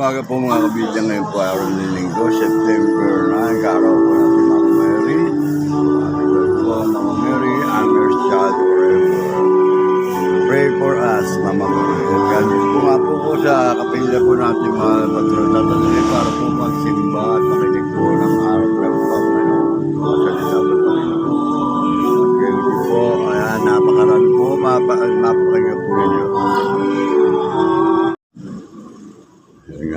umaga po mga kabidya. Ngayon po araw ng Linggo, September 9, kaaraw po natin Mama Mary. Happy po Mama Mary, honors God forever. Pray for us, Mama Mary. At ganyan po nga po sa kapilya po natin mga pagkatatali para po magsimba at makinig po ng araw ng Panginoon. Salita ng Panginoon. At ganyan po, ayan, napakarami po, mapakinggan po ninyo.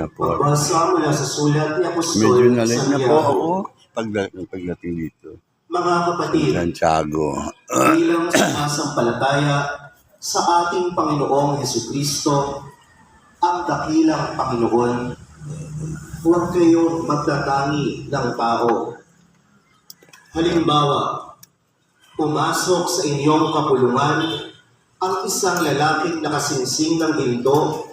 Magbasa mula sa sulat ni Apostol medyo nalit na po ako Santiago. pagdating dito. Mga kapatid, Santiago. bilang sumasampalataya sa ating Panginoong Jesucristo, ang dakilang Panginoon, huwag kayong magtatangi ng tao. Halimbawa, pumasok sa inyong kapulungan ang isang lalaking nakasingsing ng ginto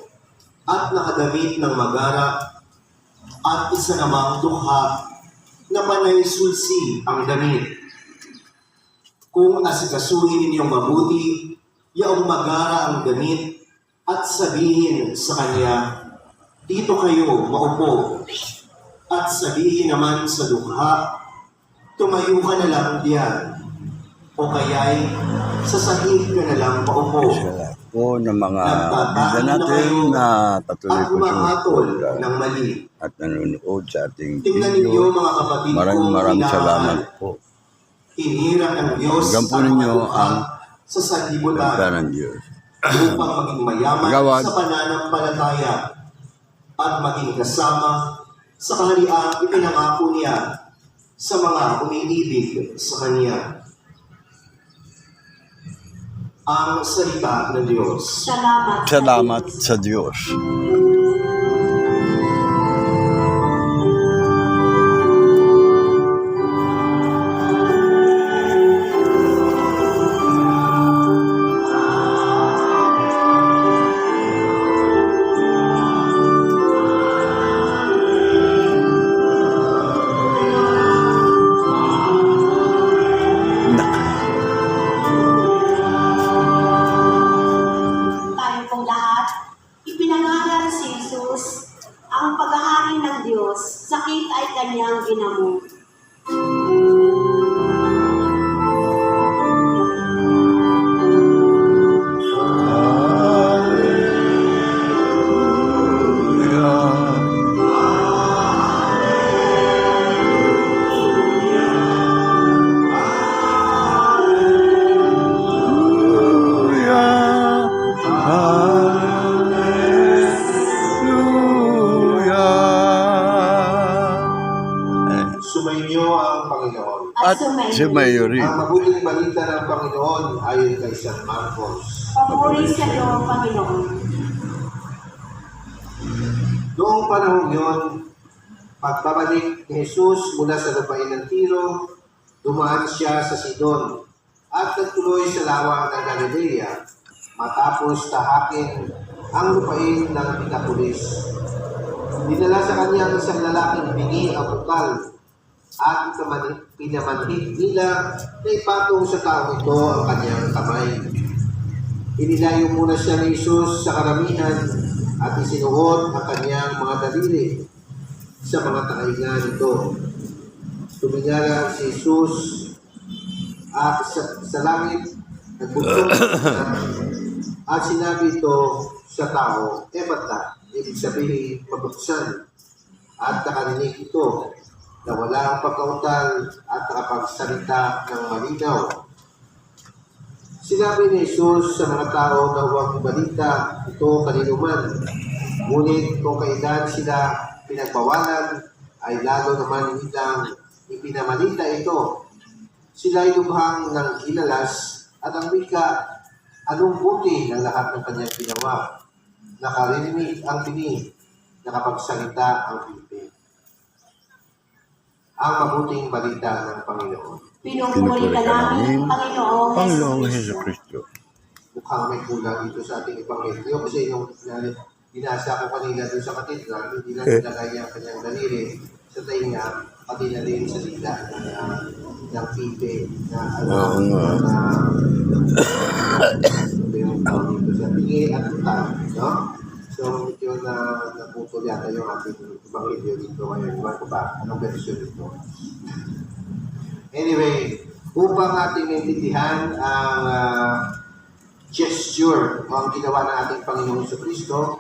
at nakadamit ng magara, at isa namang dukha na panay sulsi ang damit. Kung asikasuhin ninyong mabuti, yaong magara ang damit, at sabihin sa kanya, dito kayo maupo, at sabihin naman sa dukha, tumayo ka na lang diyan, o kaya'y sa sahig ka na lang maupo. Po ng mga bida natin na patuloy po sumusuporta ng mali at nanonood sa ating tingnan ninyo video. mga kapatid Maraming salamat po. Hinirang ng Diyos Hanggang po ninyo ang sa sanlibutan ganda ng Diyos. upang maging mayaman Gawad. sa pananampalataya at maging kasama sa kahariang ipinangako niya sa mga umiibig sa Kanya. Ang salita ng Diyos. Salamat sa Diyos. Ang paghahari ng Diyos, sakit ay kanyang ginamot. Sumainyo ang Panginoon. At si Mayuri. Ang mabuting balita ng Panginoon ayon kay San Marcos. Papuri sa iyo, Panginoon. Noong panahon yon, pagbabalik ni Jesus mula sa lupain ng Tiro, dumaan siya sa Sidon at nagtuloy sa lawang ng Galilea matapos tahakin ang lupain ng Decapolis. Dinala sa kanya ang isang lalaking bingi ang bukal at pinamanhid nila na ipatong sa taong ito ang kanyang kamay. Inilayo muna siya ni Jesus sa karamihan at isinuot ang kanyang mga daliri sa mga tainga nito. Tumingala si Jesus at sa langit, nagbuntong at sinabi ito sa tao, Ebata, ibig sabihin mabuksan, at nakarinig ito na wala ang pagkautal at nakapagsalita ng malinaw. Sinabi ni Jesus sa mga tao na huwag ibalita ito kaninuman, ngunit kung kailan sila pinagbawalan, ay lalo naman nilang ipinamalita ito. Sila'y lubhang ng inalas at ang wika, anong buti ng lahat ng kanyang ginawa. Nakarinig ang bini, nakapagsalita ang bibig. Ang mabuting balita ng Panginoon. Pinupuri ka namin, Panginoong Jesucristo. Mukhang may kulang dito sa ating Ebanghelyo kasi yung binasa ko kanina doon sa katedral, hindi na nilagay ang kanyang daliri sa tainga, pati na rin sa dila ng pipe na yung tawag dito sa pingi at utang, no? So, medyo naputol yata yung ating Ebanghelyo dito ngayon. Iwan ko ba? Anong version dito? Anyway, upang ating maintindihan ang gesture o ang ginawa ng ating Panginoong Jesucristo,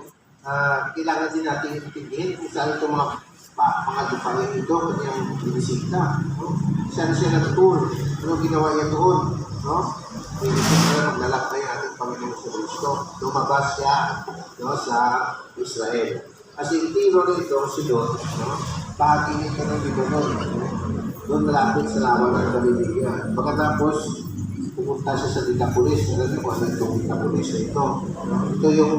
kailangan din natin intindihin kung saan itong mga lupain ito, kanyang binisita. No? Saan siya nag-tour? Ano ginawa niya doon? No? Hindi siya maglalakbay ang ating Panginoong Jesucristo. Lumabas siya, no, sa Israel. Kasi yung tiro nito, Sidon, no? Bahagi nito ng Libanon. Doon malapit sa lawa ng Galilea. Pagkatapos, pumunta siya sa Decapolis. Alam niyo kung ano itong Decapolis na ito. Ito yung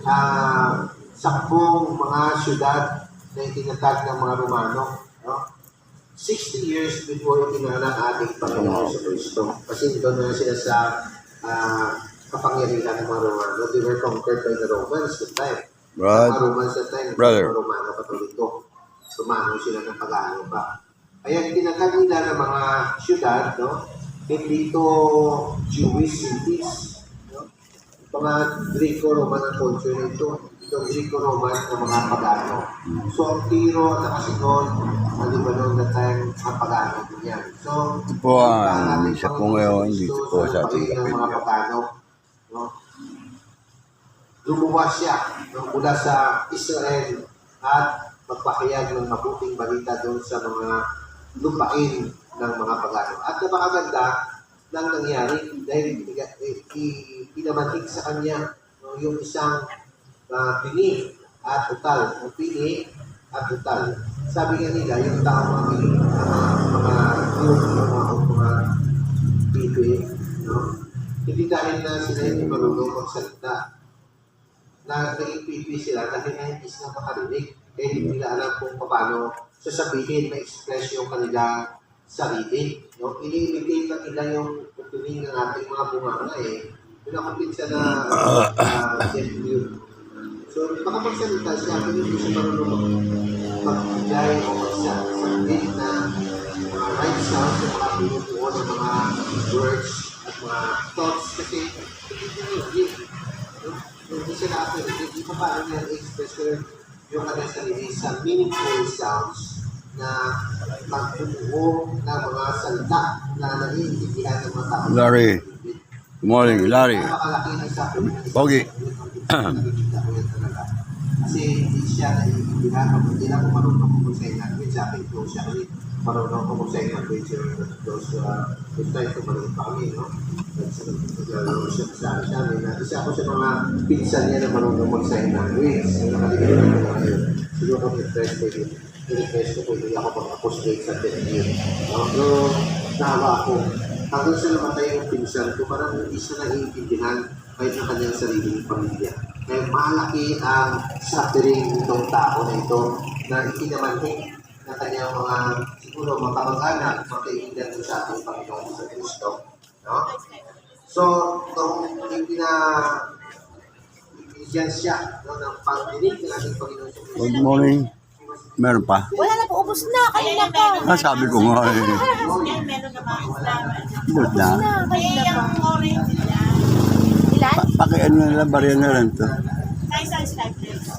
10 mga syudad na itinatag ng mga Romano. No? 60 years before itinanang ating Panginoon sa Kristo. Kasi doon na sila sa kapangyarihan ng mga Romano. They were conquered by the Romans that time. Mga Romans that time, mga Romano Katoliko. Romano sila ng pag-ano pa. Kaya tinatag nila ng mga syudad, no? Hindi ito Jewish cities. No? Mga Greco-Roman ang culture nito. Ito Greco-Roman ng mga pagano. So, ang Tiro at ang Sidon, ang Libanon na time, ang pagano din yan. So, Ito po ang isa po ngayon dito po sa ating ng mga pagano. No? Lumuwas siya mula sa Israel at magpahayag ng mabuting balita doon sa mga lupain ng mga pagano. At napakaganda ng nangyari dahil pinamanhig sa kanya yung isang pini at utal. Ang pini at utal. Sabi nga nila, yung tao mga pipi, no? Hindi dahil na sila hindi marunong magsalita. Naging pipi sila dahil na hindi sila makarinig. Kaya hindi nila alam kung paano sasabihin, ma-express yung kanilang sarili. No? Ini-imitate lang nila yung tuning ng ating mga bunganga eh. Pinakapit siya na deaf mute. So, makapagsalita siya, pero hindi siya marunong magbigay o magsasabihin na mga right sounds na mga pinupuo ng mga words at mga thoughts kasi hindi siya na-appreciate. Hindi pa paano niya i-express yung kanyang sarili sa meaningful sounds na magbubuo ng mga salita na naiintindihan ng mga tao. Larry. Good morning, Larry. Napakalaki ng sabi. Pogi. Kasi hindi siya naiintindihan kung hindi lang marunong kung sa language. Sa akin po siya kasi marunong kung sa language. Those time ko marunong pa kami, no? Naglalaro siya sa amin. Isa ako sa mga pinsan niya na marunong mag-sign language. Nakalimutan ko na ngayon. Siguro kung i-request ko pwede ako pag-apostolate sa 10 years. Pero nahawa ako. Hanggang sa namatay yung pinsan ko, parang hindi siya naiintindihan kahit ng kanyang sariling pamilya. Kaya malaki ang suffering nitong tao na ito na ikinamanhig na kanyang mga siguro makamag-anak, makaiindan sa ating Panginoon sa Kristo. No? So, kung hindi na yan siya no, ng pagdinig ng ating Panginoon sa Kristo. Good morning. Meron pa? Wala na po, ubos na. Kanina pa. Sabi ko nga eh. Meron na mga Good na. Kanina pa. Orange nila. Ilan? Pakiano na lang, barya na lang to. Sa isang slide please.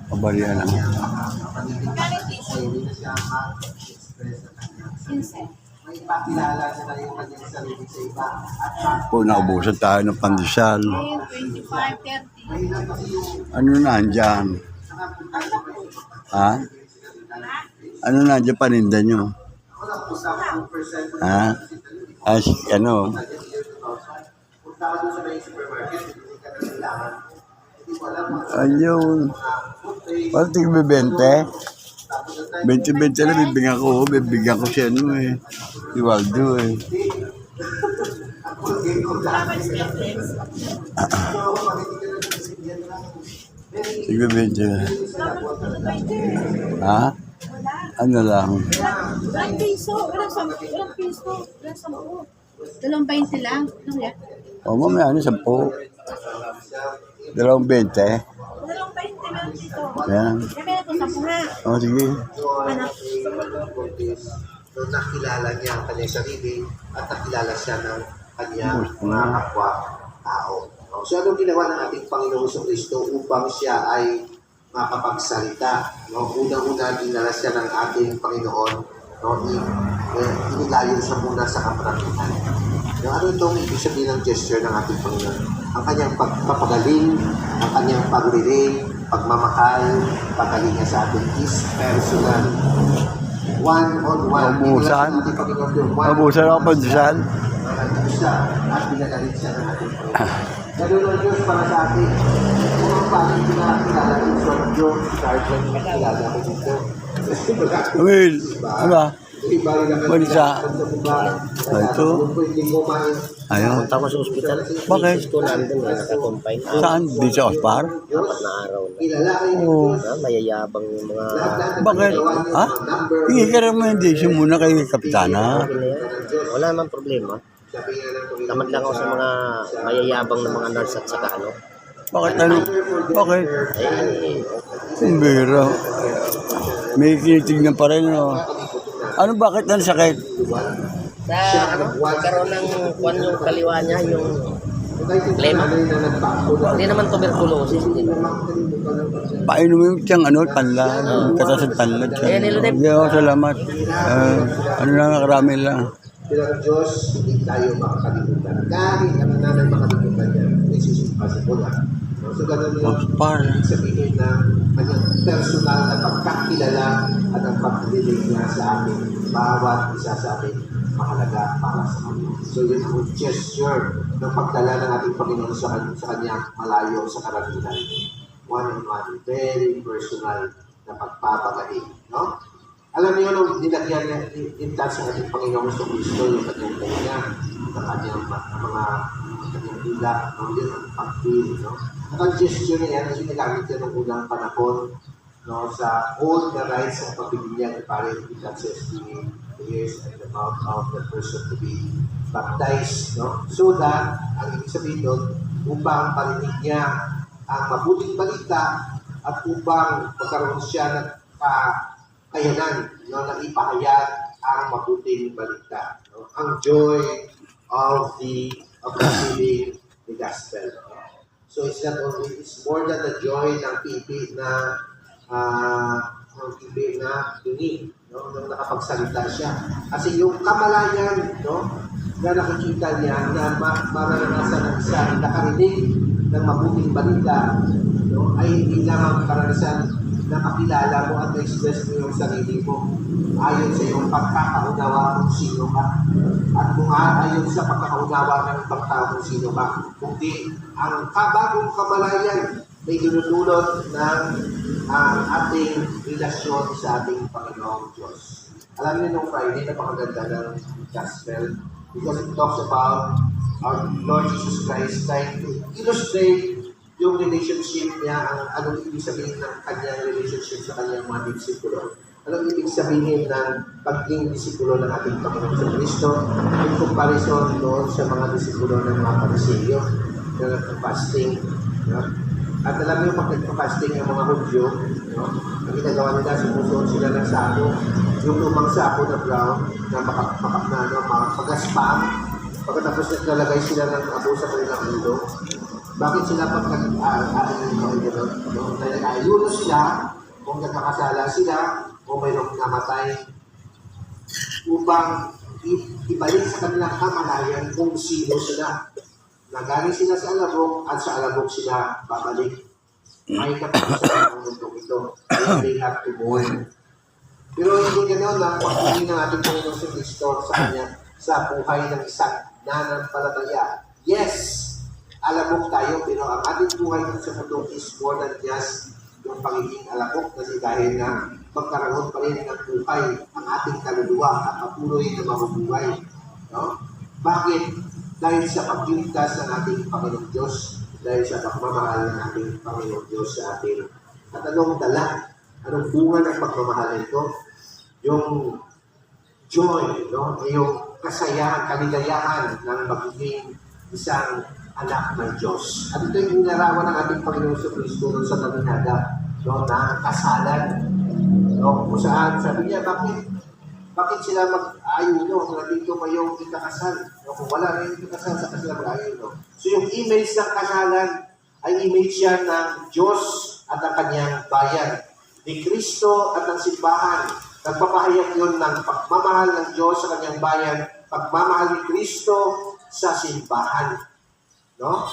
Pabarya lang. Galing tissue. Hindi na siya ma-express na kanyang Insect. may pakilala siya na yung kanyang sarili sa iba. At Po, naubusan tayo ng pandesal. Ayun, 25, 30. mahirap kasi yung Ano na andyan? Ha? Ano na andyan paninda nyo? walang usap 2%. Ha? As, ano? Punta ka doon sa may supermarket, hindi ka na kailangan. Hindi mo alam Ayun. Wala tingin may 20? 20 na bibigyan ko. Bibigyan ko siya ano eh. Si Waldo eh. Sige, 20. Ha? Ano lang? Walang piso. Walang piso. Walang 10. 2.20 lang. Ano yan? O, mamaya ano, 10. 2.20. Walang 20 meron dito. Yan. Meron ito 10 nga. O, sige. So, nakilala niya ang kanyang sarili at nakilala siya ng kanyang mga kapwa tao. No? No? So anong ginawa ng ating Panginoong Kristo upang siya ay makapagsalita? No? Unang-una, dinala siya ng ating Panginoon. No? Inilayo siya muna sa kaparamihan. No? Ano itong ibig sabihin ng gesture ng ating Panginoon? Ang kanyang pagpapagaling, ang kanyang pagriring, pagmamahal, pagaling niya sa atin is personal. One-on-one. Mabusan. Mabusan ako pa dyan. Siya at pinagaling siya ng ating Panginoon. Ganun ang Diyos para sa atin. Kung ang pangit pinakilala ng Diyos, Sergeant, kilala ko dito. Will, ano ba? Wala siya. Ito. Ayun. Punta ko sa ospital. Bakit? Gusto nandun na nakakompine. Saan? Di sa Ospar? 4 na araw na. Kilala kayo ng Oo. Diyos. Mayayabang yung mga... Bakit? Ha? Hindi ka recommendation muna kay Kapitana. Okay na yan. Wala naman problema. Tamad lang ako sa mga mayayabang na mga nurse at saka ano. Bakit ano? Bakit? Eh, Ang bira. May kinitignan pa rin. No? Ano bakit ang sakit? sa ano, nagkaroon ng kwan yung kaliwa niya, yung lema. Hindi naman tuberculosis. Hindi naman. Painom mo yung tiyang ano, tanlad. Katasad tanlad siya. Ayan, Nilodep. Yo, salamat. Ano lang, karami lang. Pero ang Diyos, hindi tayo makakalimutan. Kahit ang nanay makalimutan niya, this is impossible. So, ganun yung Ospar. sabihin na kanyang personal na pagkakilala at ang pagdilig niya sa atin. Bawat isa sa atin mahalaga para sa kanya. So, yun ang gesture ng pagdala ng ating Panginoon sa kanyang malayo sa karamihan. One-on-one, very personal na pagpapagaling. No? Alam niyo, nung nilagyan niya, in-touch ng ating Panginoon sa Kristo, yung kanyang kanya, ang kanyang mga kanyang ilak, no? Yun ang pag-feel, no? At ang gesture niya yan, ginagamit niya ng unang panahon, no? Sa old na rites ng pagpipilian, parang it touches the ears and the mouth of the person to be baptized, no? So that, ang ibig sabihin doon, upang parinig niya ang mabuting balita at upang magkaroon siya ng kayanan, no, na ipahayag ang mabuting balita, no? Ang joy of receiving the gospel. No? So it's not only, it's more than the joy ng pipi na tingin, no, nung nakapagsalita siya. Kasi yung kamalayan, no, na nakikita niya na maranasan ng isa, nakarinig ng mabuting balita, no, ay hindi lamang karanasan na makilala mo at na-express mo yung sarili mo ayon sa iyong pagkakaunawa kung sino ka. At kung ayon sa pagkakaunawa ng ibang tao kung sino ka, kundi ang kabagong kamalayan na idinudulot ng ating relasyon sa ating Panginoong Diyos. Alam niyo nung Friday, napakaganda ng gospel because it talks about our Lord Jesus Christ trying to illustrate yung relationship niya, anong ibig sabihin ng kanyang relationship sa kanyang mga disipulo. Anong ibig sabihin ng pagiging disipulo ng ating Panginoon sa Kristo in comparison doon sa mga disipulo ng mga Pariseo na nagpa-fasting. No? At alam niyo, pag nagpa-fasting ang mga Hudyo, no? Ang ginagawa nila, sumusuot sila ng sako, yung lumang sako na brown, na magaspang, pagkatapos naglalagay sila ng abo sa kanilang ulo. Bakit sila pag nag-ayuno sila, kung nagkakasala sila, o mayroong namatay, upang ibalik sa kanilang kamalayan kung sino sila. Nagaling sila sa alabok at sa alabok sila babalik. May katapusan ang mundong ito. They have to mourn. Pero hindi gano'n lang pag-ibig ng ating Panginoon sa Kristo sa kanya sa buhay ng isang nananampalataya. Yes! Alabok tayo, pero ang ating buhay sa mundo is more than just yung pagiging alabok kasi dahil na magkaroon pa rin ng buhay ang ating kaluluwa at patuloy na mabubuhay. No? Bakit? Dahil sa pagligtas ng ating Panginoong Diyos, dahil sa pagmamahal ng ating Panginoong Diyos sa atin. At anong dala? Anong bunga ng pagmamahal ito? Yung joy, no? Yung kasayahan, kaligayahan ng magiging isang anak ng Diyos. At ito yung inarawan ng ating Panginoon sa Kristo sa kaminada, no, na kasalan. No, kung saan, sabi niya, bakit Bakit sila mag-ayuno kung nandito kayong ikakasal? O kung wala na yung ikakasal, saka sila mag-ayuno. So yung image ng kasalan ay image yan ng Diyos at ng kanyang bayan. Ni Kristo at ng simbahan. Nagpapahayag yun ng pagmamahal ng Diyos sa kanyang bayan, pagmamahal ni Kristo sa simbahan. No?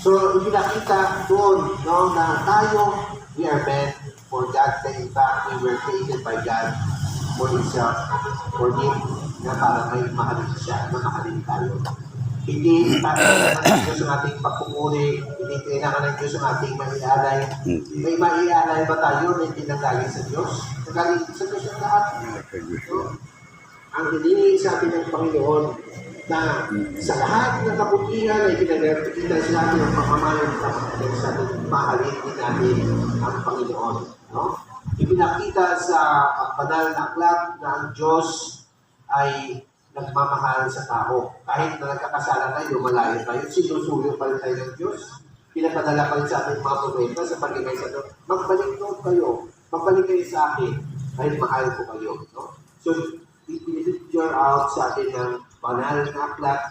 So, ipinakita doon, no, na tayo, we are meant for God. In fact, we were created by God for Himself, for Him, na para may mahalin siya, na mahalin tayo. Hindi kailangan ng Diyos ang ating pagpupuri, hindi kailangan ng Diyos ang ating maialay. May maialay ba tayo na hindi nanggaling sa Diyos? Nanggaling sa Diyos ang lahat. So, ang hinihingi sa atin ng Panginoon na sa lahat ng kabutihan ay pinagkakita sa atin ang pagmamahalan sa atin, mahalin din natin ang Panginoon. No? Ipinakita sa banal na aklat na ang Diyos ay nagmamahal sa tao. Kahit na nagkakasala tayo, malayo tayo, sinusuyo pa rin tayo ng Diyos. Pinapadala pa rin sa ating mga propeta sa pagigay sa Diyos. Magbalik doon kayo. Magbalik kayo sa akin. Dahil mahal ko kayo. No? So, ipinipicture out sa atin ng banal na aklat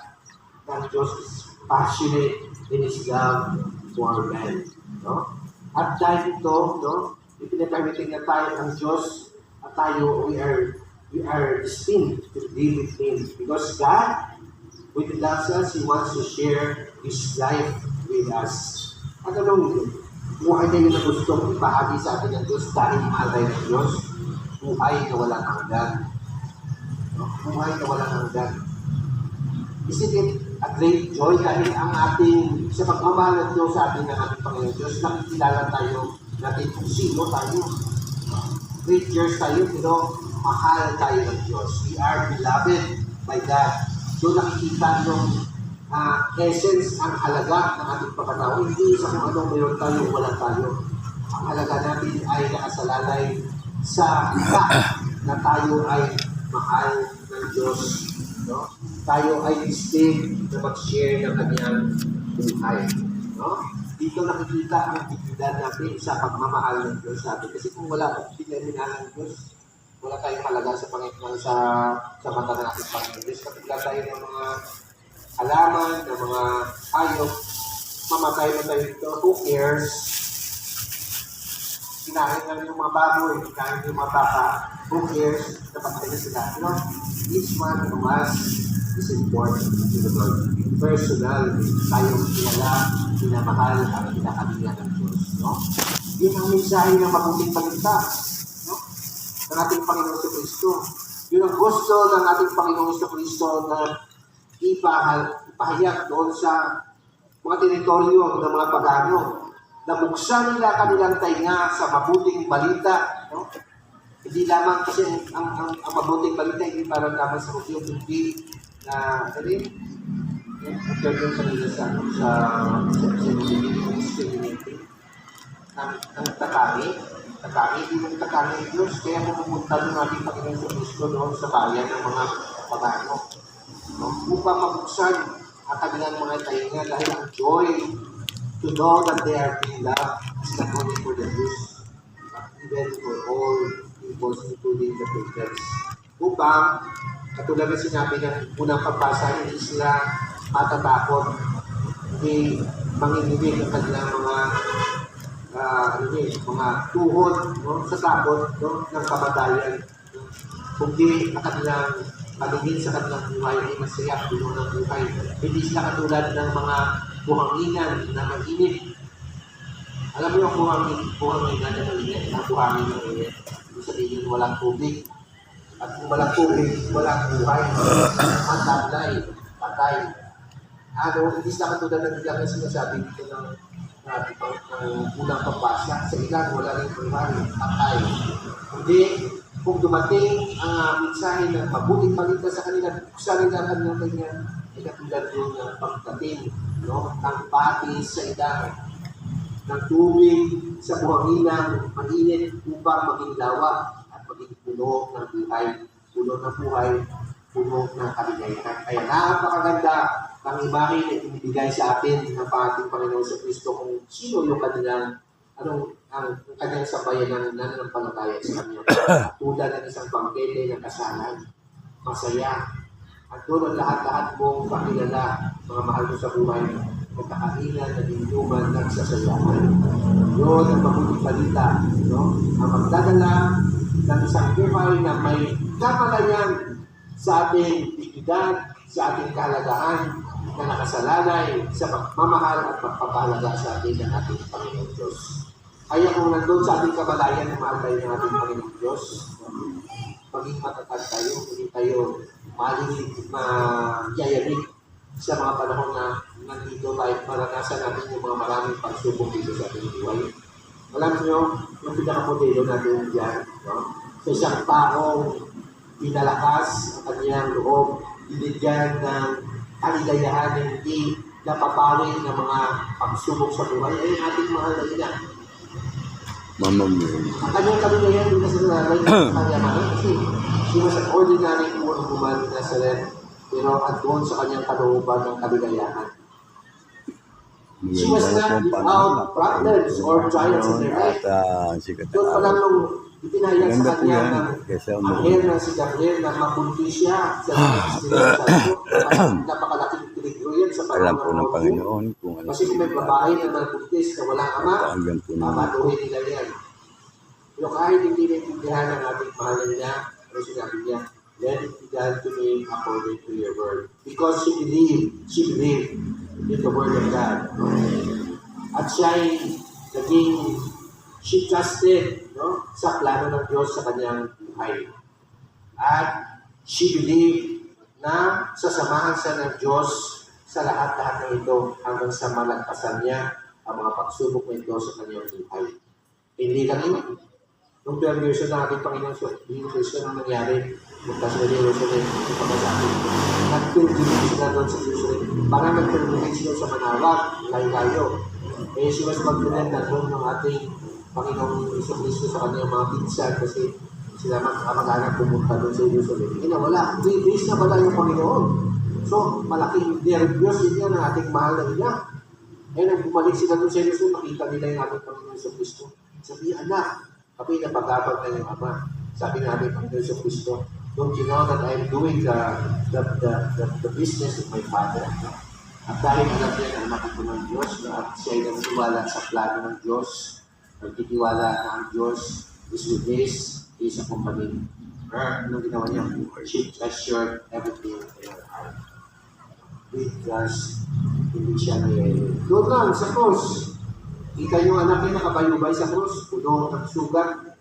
ng Diyos is passionate in His love for man. No? At dahil ito, no, ipinapamitin na tayo ng Diyos at tayo, we are destined to live with Him. Because God, when He loves us, He wants to share His life with us. At anong buhay na yun na gustong ibahagi sa atin ng Diyos dahil mahal tayo ng Diyos? Buhay na walang hanggan. No? Buhay na walang hanggan. Isn't it a great joy dahil ang ating, sa pagmamahal ng Diyos sa atin ng ating Panginoon Diyos, nakikilala tayo natin kung sino tayo. Creatures tayo, pero mahal tayo ng Diyos. We are beloved by God. So nakikita yung essence, ang halaga ng ating pagkatao. Hindi sa kung anong mayroon tayo, wala tayo. Ang halaga natin ay nakasalalay sa iba na tayo ay mahal ng Diyos. No? Tayo ay distinct na mag-share ng kanyang buhay. No? Dito nakikita ang bigyan natin sa pagmamahal ng Diyos sa atin. Kasi kung wala ang bigyan ng Diyos, wala tayong halaga sa Panginoon sa mata ng ating Panginoon Diyos. Kapag tayo ng mga halaman, ng mga hayop, mamatay na tayo dito. Who cares? Kinain lang yung mga baboy, kinain yung mga baka. Who cares? Napatay na sila. You know, each one of us is important to the Lord. Personal, tayong kilala, pinamahal, at pinakabigyan ng Diyos. No? Yun ang mensahe ng mabuting balita. No? Ng ating Panginoon sa Kristo. Yun ang gusto ng ating Panginoon sa Kristo na ipahayag doon sa mga teritoryo ng mga pagano. Nabuksan nila kanilang tainga sa mabuting balita. No? Hindi lamang kasi ang mabuting balita, hindi parang lamang sa Rufio, kundi na, ang gagawin sa nila sa ang takami, hindi mong takami ng Diyos, kaya pumunta ng ating Panginoon sa Kristo doon sa bayan ng mga pagano. No? Upang mabuksan ang kanilang mga tainga dahil ang joy to know that they are being loved is not only for the Jews, but even for all people, including the Christians. Upang, katulad na sinabi ng unang pagbasa, hindi sila matatakot, hindi manginginig ang kanilang mga mga tuhod, no, sa takot, no, ng kamatayan. Kundi ang kanilang palingin sa kanilang buhay ay masaya, puno ng buhay. Hindi sila katulad ng mga buhanginan na mag-init. Alam mo yung buhanginan na mag-init? Ang buhangin na mag-init. Ibig sabihin, walang tubig. At kung walang tubig, walang buhay. Matablay, patay. Hindi sila katulad ng ilang na sinasabi dito ng unang pagbasa. Sa ilan, wala rin buhay, patay. Hindi, kung dumating ang mensahe ng mabuting balita sa kanila, buksan nila kanilang kanya, ay katulad doon ng pagdating, no? Ng patis sa ilang, ng tubig sa buhanginang mainit upang maging lawa at maging puno ng buhay, puno ng kaligayahan. Kaya napakaganda ang imahe na ibinigay sa atin ng ating Panginoon sa Kristo kung sino yung kanilang ang kanyang sambayanan na nananampalataya sa kanya. Tulad ng isang bangkete ng kasalan, masaya. At doon ang lahat-lahat mong kakilala, mga mahal mo sa buhay, nagkakainan, nag-inuman, nagsasayahan. Yun ang mabuting balita, no? Ang magdadala ng isang buhay na may kamalayan sa ating dignidad, sa ating kahalagahan, na nakasalalay sa pagmamahal at pagpapahalaga sa ating ng ating Panginoon Diyos. Kaya kung nandun sa ating kabalayan, mahal tayo ng ating Panginoon Diyos, maging matatag tayo, hindi tayo magyayabig sa mga panahon na nandito tayo, maranasan natin yung mga maraming pagsubok dito sa ating buhay. Alam nyo, yung pinakamodelo natin dyan, no? Sa isang taong pinalakas ang kanyang loob, binigyan ng kaligayahan, hindi napapawi ng mga pagsubok sa buhay, ay ating mahal na ina. Mama Mary. Ang kanyang kaligayahan din kasi nanay ng kanyamahan kasi she was an ordinary woman in Nazareth, pero at doon sa kanyang kalooban ng kaligayahan. She was not without problems or trials in her life. Sikat Doon pa lang nung ipinahayag sa Ganda po kanya yan. ng Kesa anghel na si Gabriel na mabuntis siya sa napakalaking peligro yan sa alam po panahon ng ng Panginoon kung ano kasi kung may babae na nabuntis na walang ama, Alam po naman. mamatuhin nila yan. Pero kahit hindi naintindihan ng ating mahal niya, ano sinabi niya, let it be done to me according to your word. Because she believed in the word of God. No? At she trusted, no, sa plano ng Diyos sa kanyang buhay. At she believed na sasamahan siya ng Diyos sa lahat-lahat ng ito hanggang sa malagpasan niya ang mga pagsubok ng ito sa kanyang buhay. Hindi lang yun. Nung 12 years na ating Panginoon Kristo nang nangyari, magkas na Jerusalem, ito pa sa atin. Nag-pilgrimage na doon sa Jerusalem. Parang nag-pilgrimage doon sa Manawag, layo-layo. Eh, she was confident na doon ng ating Panginoong Kristo sa kanyang mga pinsan kasi sila mag-anak pumunta doon sa Jerusalem. Wala. 3 days na wala yung Panginoon. So, malaking nervyos din yan ng ating mahal na ina. Eh, nang bumalik sila doon sa Jerusalem, makita nila yung ating Panginoon sa Kristo. Sabi, anak, kami napagabag na yung Ama. Sabi ng ating Panginoon sa Kristo, don't you know that I'm doing the business of my Father? At dahil alam niya na anak ito ng Diyos, at siya ay nagtiwala sa plano ng Diyos, nagtitiwala na ang Diyos is with this, is accompanying her. Anong ginawa niya? She treasured everything in her heart. With trust, hindi siya nayayari. Doon lang, sa krus. Kita yung anak niya nakabayubay sa krus, puno ng sugat.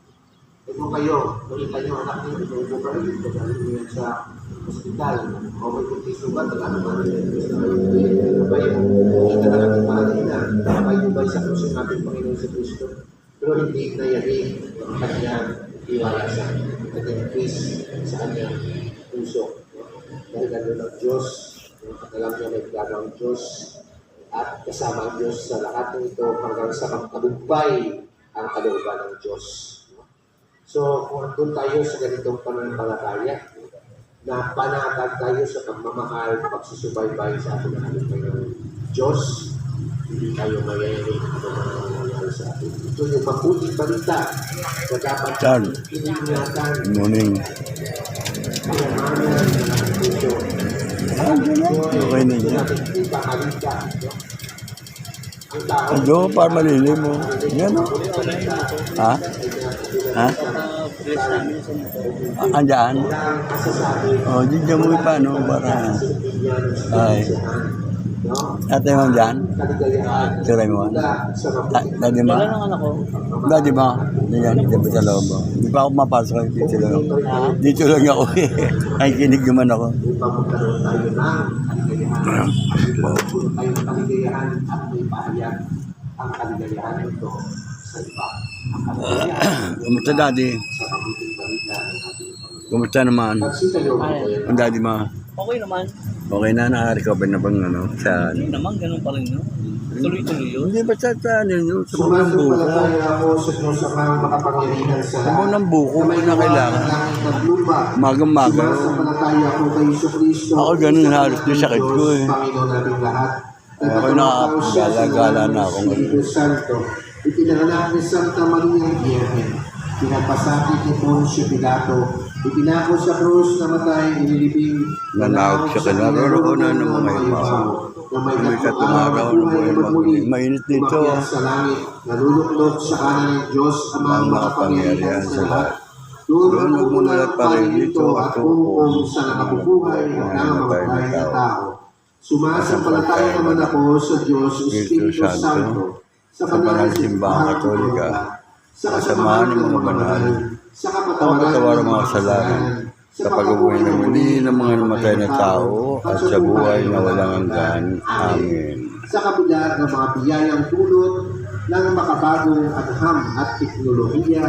Ito kayo, nakita niyo anak niya, ito pa rin, pagkain niya sa hospital. O may kunti sugat, at ano ba rin, ito ba yung kita na natin mahalina, nakabayubay sa krus yung ating Panginoon sa Kristo. Pero hindi nayari ang kanyang iwala sa kanyang peace sa kanyang puso. Dahil gano'n ang Diyos, at alam niya may plano ang Diyos, at kasama ang Diyos sa lahat ng ito hanggang sa magtagumpay ang kalooban ng Diyos. So, kung andun tayo sa ganitong pananampalataya, na panatag tayo sa pagmamahal, pagsusubaybay sa ating Panginoon Diyos, hindi tayo mayayari kung ano nangyayari sa atin. Ito yung mabuting balita na dapat Saan? iningatan Good morning. kayamanan ng ating puso. Okay na Ito yan. natin ipakalita. Ang tao, Ando, para malilim mo. Yan o. Ha? Ha? Andyan? ang masasabi O, dyan mo paano para... Ay. Ate mo dyan? kaligayahan Turay mo. mula sa mabuting Dati ba? Dati ba? Diyan, dito sa loob. Hindi pa ako mapasok dito lang. Dito lang ako eh. Ay, kinig naman ako. upang magkaroon tayo ng kaligayahan. Upang tayo ng kaligayahan at may pahayag ang kaligayahan nito sa iba. Ang kaligayahan Kumusta daddy? sa mabuting balita ng ating Panginoon. Kumusta naman? Pagsita yung Ang daddy mo? Okay naman. Okay na, naka-recover na bang ano? Sa... Hindi naman, ganun pa rin yun. Tuloy-tuloy yun. Hindi ba sa ano yun? Sa buong ng buko? Sumasampalataya ako sa Diyos sa mga makapangyarihan sa Sa buong ng buko, may na kailangan. langit at lupa. Magang-maga. Sumasampalataya ako kay Iso Kristo. Ako ganun, halos yung sakit ko eh. Panginoon nating lahat. Ay, ako nakakagala-gala na ako ngayon. Espiritu Santo, Ipinanganak ni Santa Maria Virgen, pinagpasakit ni Poncio Pilato, ipinako sa krus, namatay, inilibing, Nanawag sa kinaroroonan ng mga ibabaw. May katumagaw na buhay magmuli. Mainit dito. Umakyat sa langit, naluluklok sa kanan ng Diyos ang mga makapangyarihan sa lahat. Doon nagmumulat pa rin dito at kung sa nakabubuhay at nangamatay na tao. Sumasampalataya naman ako sa Diyos, Espiritu Santo, sa banal na simbahan katolika, sa kasamahan ng mga banal, sa kapatawaran ng mga kasalanan, sa pag-uwi na muli ng mga namatay na tao at sa buhay na walang hanggan. Amen. Sa kabila ng mga biyayang dulot ng makabagong agham at teknolohiya,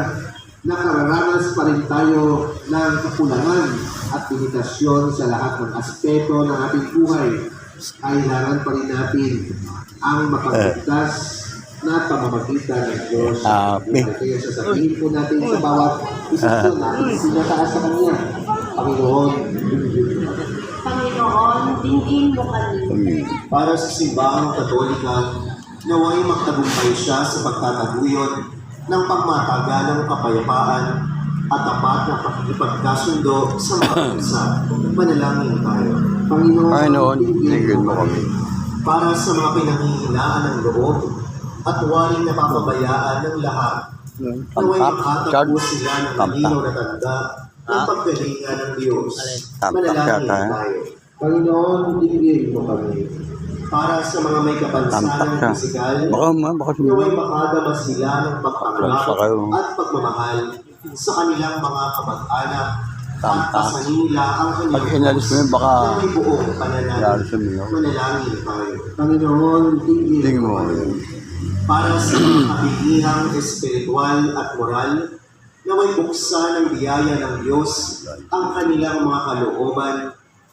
nakararanas pa rin tayo ng kakulangan at limitasyon sa lahat ng aspeto ng ating buhay. Kailangan pa rin natin ang mapagligtas na pamamagitan ng Diyos. Kaya sasabihin po natin sa bawat isip na sinataas sa Kanya, Panginoon, Panginoon, dinggin mo kami. para sa simbahang katolika, naway magtagumpay siya sa pagtataguyod ng pagmatagalang kapayapaan at tapat na pakikipagkasundo sa mga bansa. Manalangin tayo. Panginoon, tingin mo kami. Para sa mga pinanghihinaan ng loob at waring napapabayaan ng lahat, naway makatagpo sila ng malinaw na tanda ng paggalingan ng Diyos. Manalangin tayo. Panginoon, tingin mo kami. Para sa mga may kapansanan ng pisikal, Baka naway makadama sila ng pagpangarap Sa kayo. at pagmamahal sa kanilang mga kamag-anak at Tamtak. pasanin nila ang kanilang Pag inalis mo yun, baka na may buong pananalig. lalo sa mga. Manalangin tayo. Panginoon, Tingin mo kami. para sa mga kabihihang espiritual at moral, naway buksan ng biyaya ng Diyos ang kanilang mga kalooban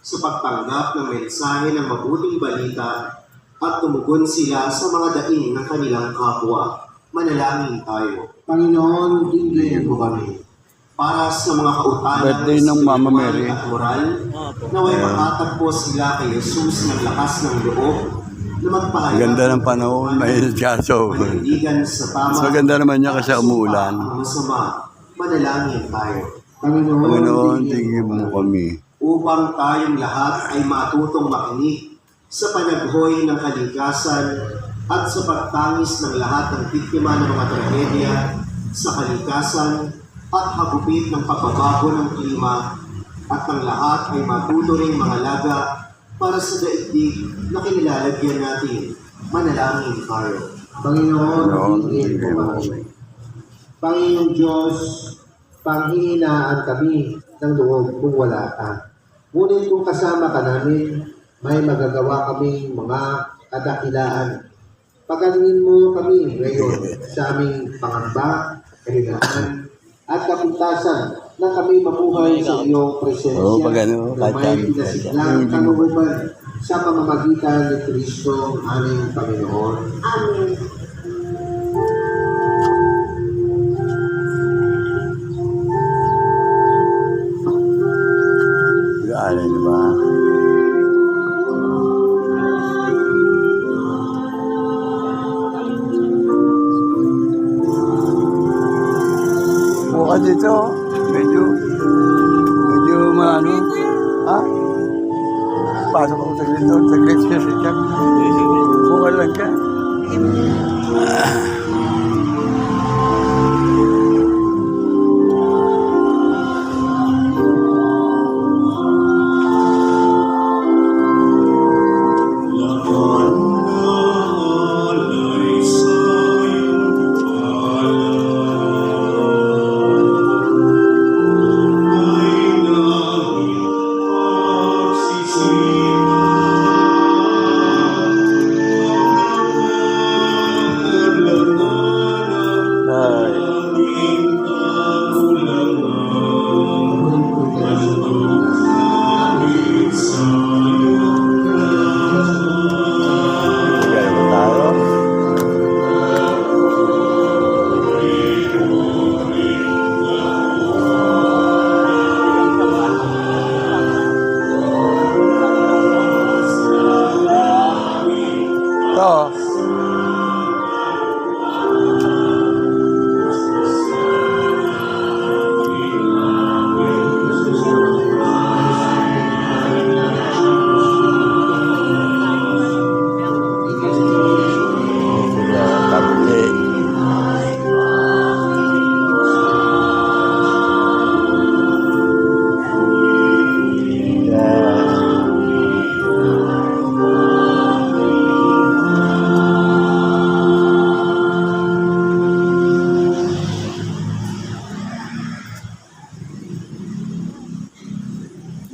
sa pagtanggap ng mensahe ng mabuting balita at tumugon sila sa mga daing ng kanilang kapwa. Manalangin tayo. Panginoon, tingin mo kami. Para sa mga kautalan Birthday ng Mama Mary. at moral, naway makatagpo sila kay Jesus ng lakas ng loob na magpahayag Ganda ng panahon, mainit kaso. Paninindigan sa tama. Mas maganda naman niya kasi umuulan. Ang masama, manalangin tayo. Panginoon, tingin mo kami. Upang tayong lahat ay matutong makinig sa panaghoy ng kalikasan at sa pagtangis ng lahat ng biktima ng mga trahedya sa kalikasan at hagupit ng pagbabago ng klima at ang lahat ay matuturing mga laga para sa daigdig na kinilalagyan natin. Manalangin tayo. Panginoon, tingin mo kami. Panginoong Diyos, panghihinaan kami ng loob kung wala ka. Ngunit kung kasama ka namin, may magagawa kaming mga kadakilaan. Pagalingin mo kami ngayon sa aming pangamba, kahinaan, at kapintasan na kami mamuhay sa iyong presensya Oo, pag ano, na kahit may pinasiglang kanububan sa pamamagitan ni Kristo ang aming Panginoon. Amen. Ano, di ba? Bukas dito, medyo maano. Ha? Pasok ako saglit siya siya. Bukas lang ka.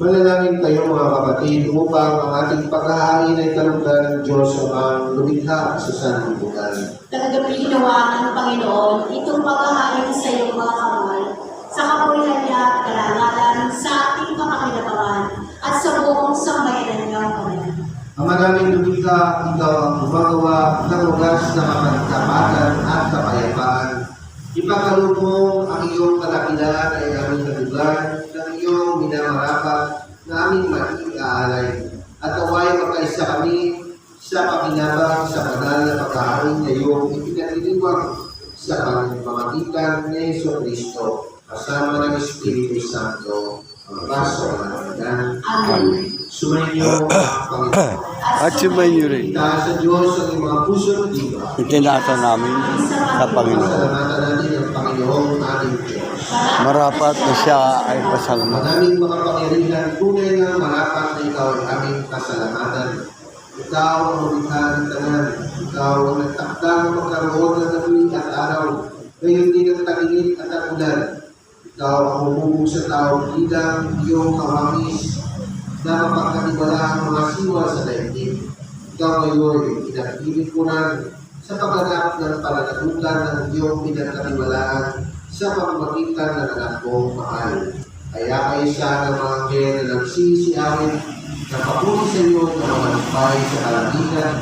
Manalangin kayo mga kapatid upang ang ating paghahain ay kalugdan ng Diyos ang lumikha sa sanlibutan. Tanggapin nawa ng Panginoon itong paghahain sa iyong mga kamay, sa kapurihan niya at karangalan sa ating kapakinabangan at sa buong sambayanan niya kami. Ang maraming lumikha, ikaw ang gumagawa ng wagas na kapagkapatan at kapayapaan. Ipagkaloob mo ang iyong kalakilaan ay aming kadugan ng iyong minamarapat na aming mag-aalay. At away makaisa kami sa pakinabang sa banal na pagkahain na iyong ipinatiliwag sa pamamagitan ni Jesucristo kasama ng Espiritu Santo ang paso ng Panginoon. Amen. Sumainyo ang Panginoon. At sumainyo rin. Itaas sa Diyos ang iyong mga puso at diwa. Itinasa namin sa Panginoon. Pasalamatan natin ang Panginoong ating Diyos. Marapat na siya ay pasalamat. Maraming mga pangyarihan, tunay na marapat na ikaw ay aming pasalamatan. Ikaw ang lumikha ng tanan. Ikaw ang nagtakda ng magkaroon ng gabi at araw. Ngayon din ang tagingit at ang ulan. Ikaw ang humubog sa tao bilang iyong kawangis na mapagkatibala ang mga siwa sa daigdig. Ikaw ngayon pinagpilit mo na sa pagganap ng pananagutan ng iyong pinagkatiwalaan sa pamamagitan ng anak kong mahal. Kaya kayo siya ng mga kaya na nagsisiyawin na papuri sa iyo na mamalipay sa kalangitan,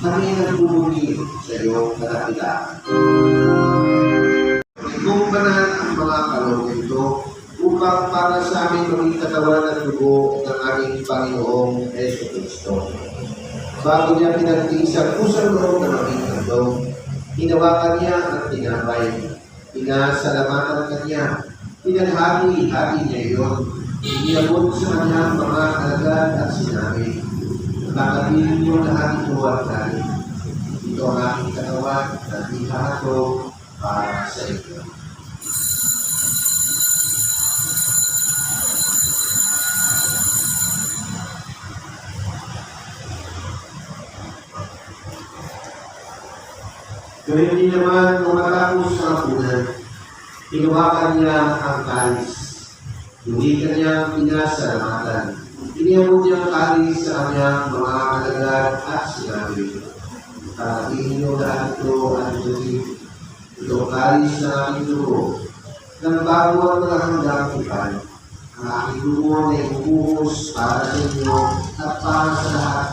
kami nagpupuri sa iyong kadakilaan. Ikumpanan ang mga kaloob ito upang para sa amin maging katawan at dugo ng aming Panginoong Jesucristo. Bago niya pinagtiis ang pusang loob na maging handog, hinawakan niya at tinapay. Pinasalamatan kanya, pinaghati-hati niya iyon, inilabot sa kanyang mga alagad at sinabi, nakakabilin niyo lahat ito at lahat. Ito ang aking katawan na ihahatog para sa inyo. Gawin din naman nung matapos ang hapunan, hinawakan niya ang kalis. Dumikan niya ang pinasalamatan. Iniyabot niya ang kalis sa kanyang mga alagad at sinabi, "Kakainin niyo lahat ito at ito. Ito ang kalis na aking dugo, ng bago at nakahanggang ipan. Ang aking dugo na ibubuhos para sa inyo at para sa lahat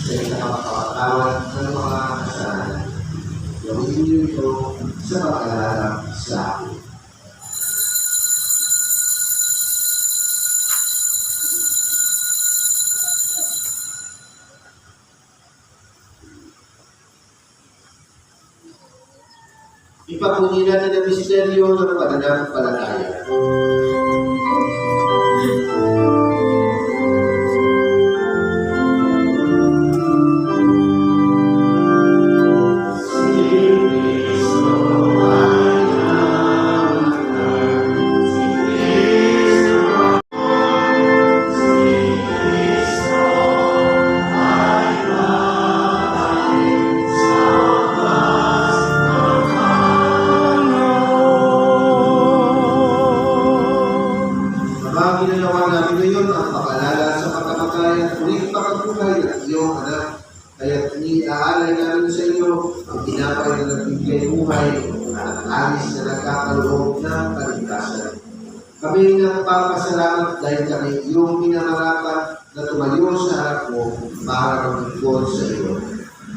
sa ikapagpapatawad ng mga kasalanan. Gawin niyo ito sa pag-alala sa akin." Ipapuni natin ang misteryo ng pananampalataya. Ginagawa namin ngayon ang pag-alala sa pagkamatay at muling pagkabuhay ng iyong anak. Kaya iniaalay namin sa iyo ang tinapay na nagbibigay buhay at ang alis na nagkakaloob ng kaligtasan. Kami nagpapasalamat dahil kami iyong minamarapat na tumayo sa harap mo para maglingkod sa iyo.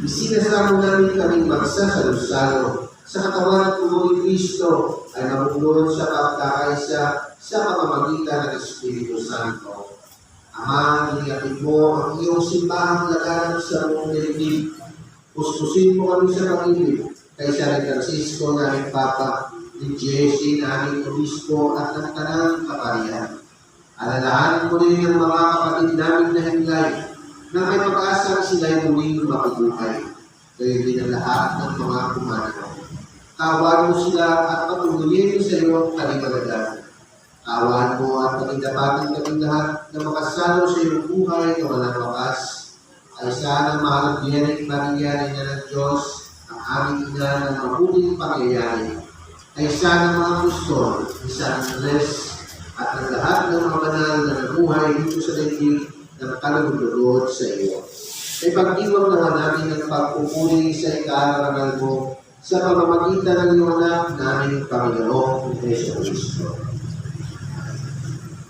Isinasamo namin kaming magsasalo-salo sa katawan at tuloy ni Kristo ay mamuklod sa pagkakaisa sa pamamagitan ng Espiritu Santo. Ama, ingatid mo ang iyong simbahang laganap sa buong daigdig. Puspusin mo kami sa pag-ibig kay San Francisco na aming Papa, ni Jesse na aming Obispo at ng Tanang Kaparian. Alalahanin mo rin ang mga kapatid namin na himlay na may pag-asang sila'y muling makibuhay. Kayo din ang lahat ng mga kumanaw. Tawan mo sila at patuloyin mo sa iyong kaligalagan. Tawan mo at pagindapatan kaming lahat na makasalo sa iyong buhay na walang wakas. Ay sana mahalap niya at mangyayari na ng Diyos ang aming ina ng mabuting pangyayari. Ay sana mga gusto ni San Andres at ang lahat ng mga banal na nabuhay buhay dito sa daigdig na nakalugod sa iyo. Ay pagdiwang naman namin ang pagpupuri sa ikarangal mo sa pamamagitan ng iyong anak namin Panginoong Yesu Cristo.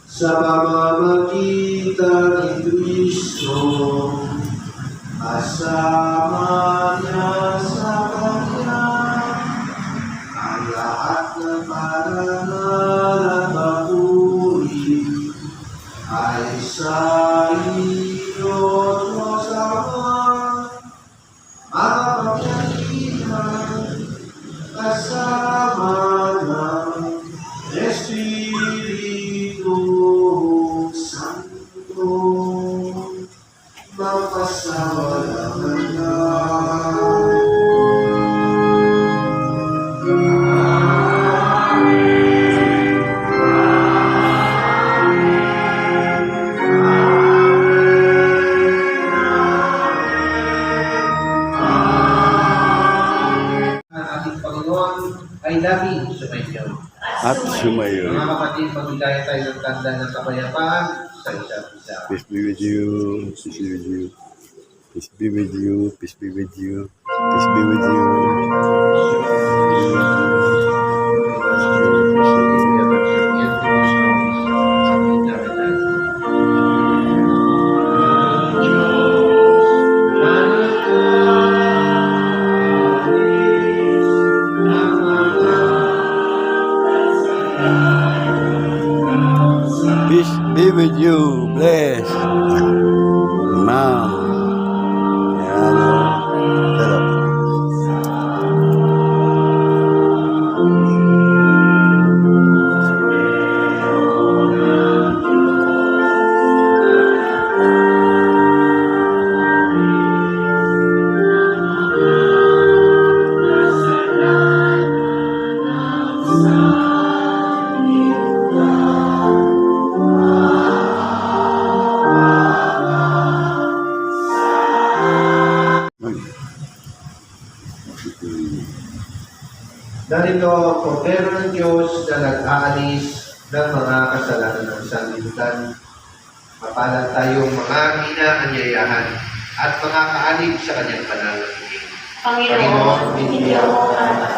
Sa pamamagitan ni Cristo, kasama niya sa Kanya, ang lahat ng parangal at papuri ay sa iyo, Diyos Ama, makapangyarihan, kasama ng Espiritu Santo, magpasawalang hanggan. Ang ating Panginoon ay laging sumainyo. At sumayo. Mga kapatid, pagbigay tayo ng tanda ng kapayapaan sa isa't isa. Peace be with you. Peace be with you. Peace be with you. Peace be with you. Peace be with you. Peace be with you. Bless. Now. Yan. Sarap. Narito, Kordero ng Diyos na nag-aalis ng mga kasalanan ng sanlibutan. Mapalad tayong mga inaanyayahan at mga kaalib sa kanyang banal na piling. Panginoon, hindi ako dapat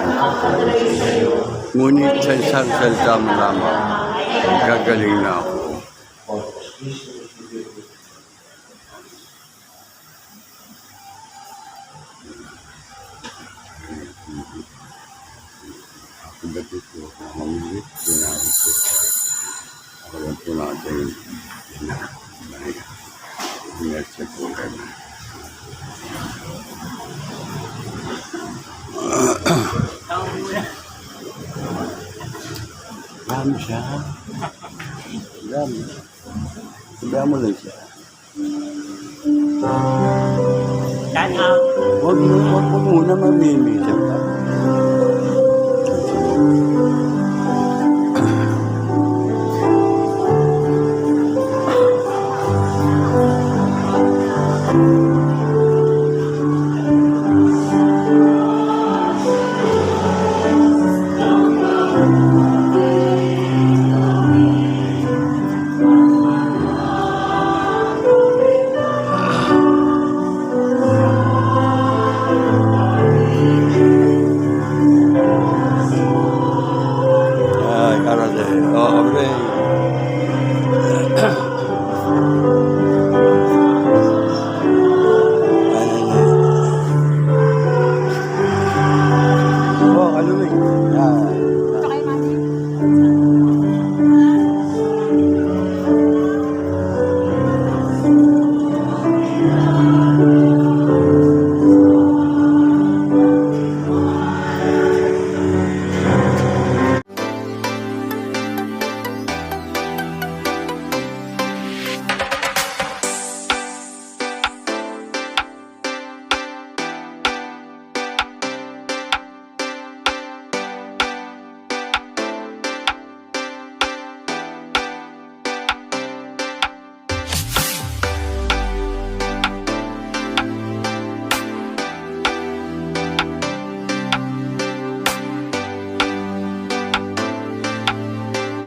makapagdalay sa iyo. Ngunit sa isang salita mo lamang, gagaling na ako. Bakit po mamili? Sinabi ko. Ako lang po natin hinahaya. Inertia po kayo. Dami siya. Dami. Sabihan mo lang siya. Huwag mo muna mamimi siya.